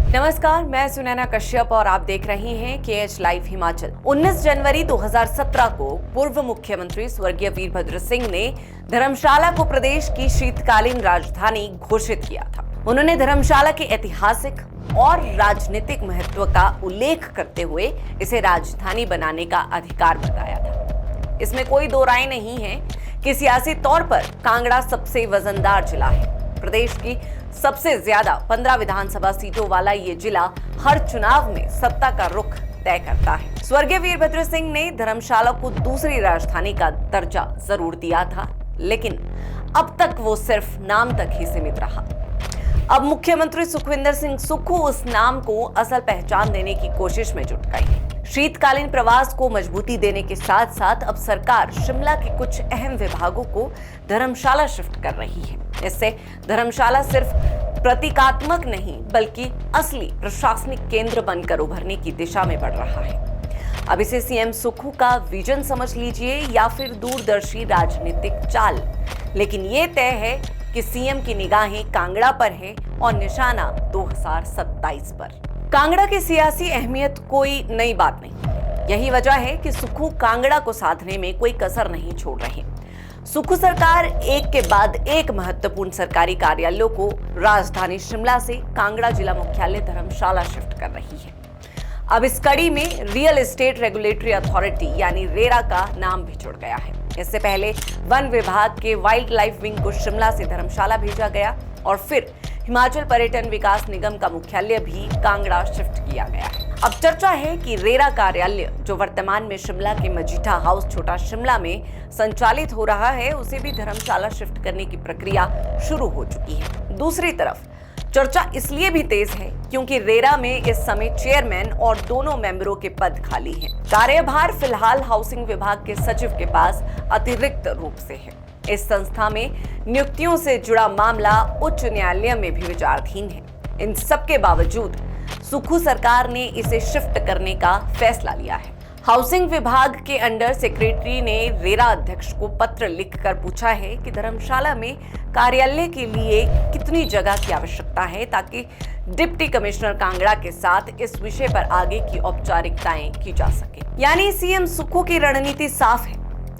नमस्कार, मैं सुनैना कश्यप और आप देख रहे हैं KH लाइव हिमाचल। 19 जनवरी 2017 को पूर्व मुख्यमंत्री स्वर्गीय वीरभद्र सिंह ने धर्मशाला को प्रदेश की शीतकालीन राजधानी घोषित किया था। उन्होंने धर्मशाला के ऐतिहासिक और राजनीतिक महत्व का उल्लेख करते हुए इसे राजधानी बनाने का अधिकार बताया था। इसमें कोई दो राय नहीं है कि सियासी तौर पर कांगड़ा सबसे वजनदार जिला है। प्रदेश की सबसे ज्यादा 15 विधानसभा सीटों वाला ये जिला हर चुनाव में सत्ता का रुख तय करता है। स्वर्गीय वीरभद्र सिंह ने धर्मशाला को दूसरी राजधानी का दर्जा जरूर दिया था, लेकिन अब तक वो सिर्फ नाम तक ही सीमित रहा। अब मुख्यमंत्री सुखविंदर सिंह सुक्खू उस नाम को असल पहचान देने की कोशिश में जुट गए हैं। शीतकालीन प्रवास को मजबूती देने के साथ साथ अब सरकार शिमला के कुछ अहम विभागों को धर्मशाला शिफ्ट कर रही है। इससे धर्मशाला सिर्फ प्रतीकात्मक नहीं बल्कि असली प्रशासनिक केंद्र बनकर उभरने की दिशा में बढ़ रहा है। अब इसे सीएम सुक्खू का विजन समझ लीजिए या फिर दूरदर्शी राजनीतिक चाल, लेकिन ये तय है कि सीएम की निगाहें कांगड़ा पर है और निशाना 2027 पर। कांगड़ा की सियासी अहमियत कोई नई बात नहीं। यही वजह है कि सुक्खू कांगड़ा को साधने में कोई कसर नहीं छोड़ रहे। सुक्खू सरकार एक के बाद एक महत्वपूर्ण सरकारी कार्यालयों को राजधानी शिमला से कांगड़ा जिला मुख्यालय धर्मशाला शिफ्ट कर रही है। अब इस कड़ी में रियल एस्टेट रेगुलेटरी अथॉरिटी यानी रेरा का नाम भी जुड़ गया है। इससे पहले वन विभाग के वाइल्ड लाइफ विंग को शिमला से धर्मशाला भेजा गया और फिर हिमाचल पर्यटन विकास निगम का मुख्यालय भी कांगड़ा शिफ्ट किया गया है। अब चर्चा है कि रेरा कार्यालय जो वर्तमान में शिमला के मजीठा हाउस छोटा शिमला में संचालित हो रहा है, उसे भी धर्मशाला शिफ्ट करने की प्रक्रिया शुरू हो चुकी है। दूसरी तरफ चर्चा इसलिए भी तेज है क्योंकि रेरा में इस समय चेयरमैन और दोनों मेंबरों के पद खाली हैं। कार्यभार फिलहाल हाउसिंग विभाग के सचिव के पास अतिरिक्त रूप से है। इस संस्था में नियुक्तियों से जुड़ा मामला उच्च न्यायालय में भी विचाराधीन है। इन सब के बावजूद सुक्खू सरकार ने इसे शिफ्ट करने का फैसला लिया है। हाउसिंग विभाग के अंडर सेक्रेटरी ने रेरा अध्यक्ष को पत्र लिखकर पूछा है कि धर्मशाला में कार्यालय के लिए कितनी जगह की आवश्यकता है ताकि डिप्टी कमिश्नर कांगड़ा के साथ इस विषय पर आगे की औपचारिकताएं की जा सके। यानी सीएम सुक्खू की रणनीति साफ है,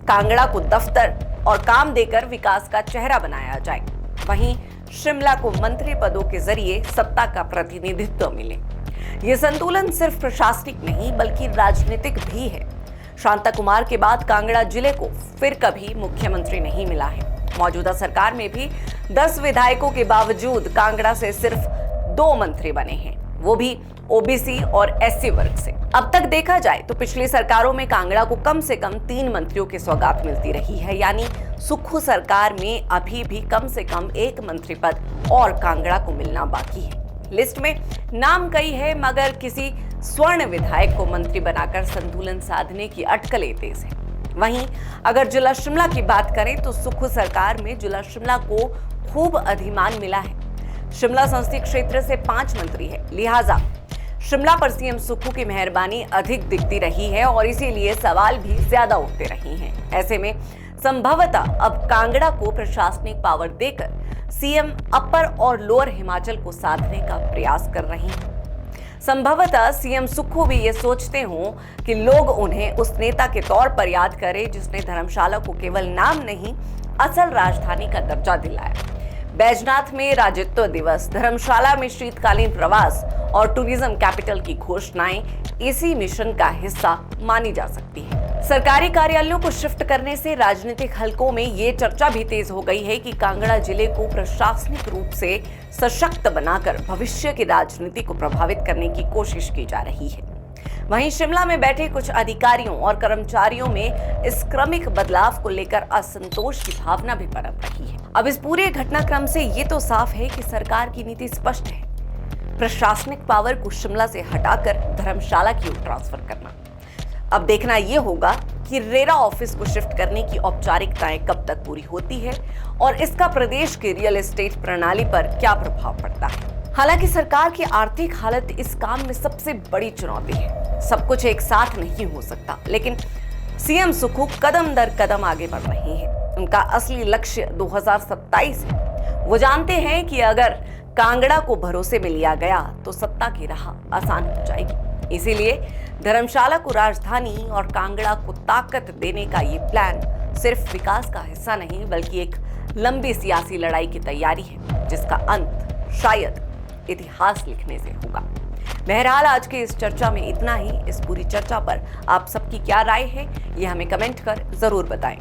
कांगड़ा को दफ्तर और काम देकर विकास का चेहरा बनाया जाए, वहीं शिमला को मंत्री पदों के जरिए सत्ता का प्रतिनिधित्व मिले। ये संतुलन सिर्फ प्रशासनिक नहीं बल्कि राजनीतिक भी है। शांता कुमार के बाद कांगड़ा जिले को फिर कभी मुख्यमंत्री नहीं मिला है। मौजूदा सरकार में भी 10 विधायकों के बावजूद कांगड़ा से सिर्फ 2 मंत्री बने हैं, वो भी ओबीसी और एससी वर्ग से। अब तक देखा जाए तो पिछली सरकारों में कांगड़ा को कम से कम 3 मंत्रियों की सौगात मिलती रही है, यानी सुक्खू सरकार में अभी भी कम से कम 1 मंत्री पद और कांगड़ा को मिलना बाकी है। लिस्ट में नाम कई है मगर किसी स्वर्ण विधायक को मंत्री बनाकर संतुलन साधने की अटकलें तेज है। वहीं अगर जिला शिमला की बात करें तो सुक्खू सरकार में जिला शिमला को खूब अधिमान मिला है। शिमला संसदीय क्षेत्र से 5 मंत्री है, लिहाजा शिमला पर सीएम सुक्खू की मेहरबानी अधिक दिखती रही है और इसीलिए सवाल भी ज्यादा उठते रहे हैं। ऐसे में संभवतः अब कांगड़ा को प्रशासनिक पावर देकर सीएम अपर और लोअर हिमाचल को साधने का प्रयास कर रहे हैं। संभवतः सीएम सुक्खू भी ये सोचते हों कि लोग उन्हें उस नेता के तौर पर याद करें जिसने धर्मशाला को केवल नाम नहीं असल राजधानी का दर्जा दिलाया। बैजनाथ में राज्यत्व दिवस, धर्मशाला में शीतकालीन प्रवास और टूरिज्म कैपिटल की घोषणाएं इसी मिशन का हिस्सा मानी जा सकती है। सरकारी कार्यालयों को शिफ्ट करने से राजनीतिक हलकों में ये चर्चा भी तेज हो गई है कि कांगड़ा जिले को प्रशासनिक रूप से सशक्त बनाकर भविष्य की राजनीति को प्रभावित करने की कोशिश की जा रही है। वहीं शिमला में बैठे कुछ अधिकारियों और कर्मचारियों में इस क्रमिक बदलाव को लेकर असंतोष की भावना भी पनप रही है। अब इस पूरे घटनाक्रम से ये तो साफ है कि सरकार की नीति स्पष्ट है, प्रशासनिक पावर को शिमला से हटाकर धर्मशाला की ओर ट्रांसफर करना। अब देखना यह होगा कि रेरा ऑफिस को शिफ्ट करने की औपचारिकताएं कब तक पूरी होती है और इसका प्रदेश की रियल एस्टेट प्रणाली पर क्या प्रभाव पड़ता है। हालांकि सरकार की आर्थिक हालत इस काम में सबसे बड़ी चुनौती है। सब कुछ एक साथ नहीं हो सकता, लेकिन सीएम सुक्खू कदम दर कदम आगे बढ़ रहे हैं। उनका असली लक्ष्य 2027 है। वो जानते हैं कि अगर कांगड़ा को भरोसे में लिया गया तो सत्ता की राह आसान हो जाएगी। इसीलिए धर्मशाला को राजधानी और कांगड़ा को ताकत देने का ये प्लान सिर्फ विकास का हिस्सा नहीं बल्कि एक लंबी सियासी लड़ाई की तैयारी है, जिसका अंत शायद इतिहास लिखने से होगा। बहरहाल आज की इस चर्चा में इतना ही। इस पूरी चर्चा पर आप सबकी क्या राय है, ये हमें कमेंट कर जरूर बताएं।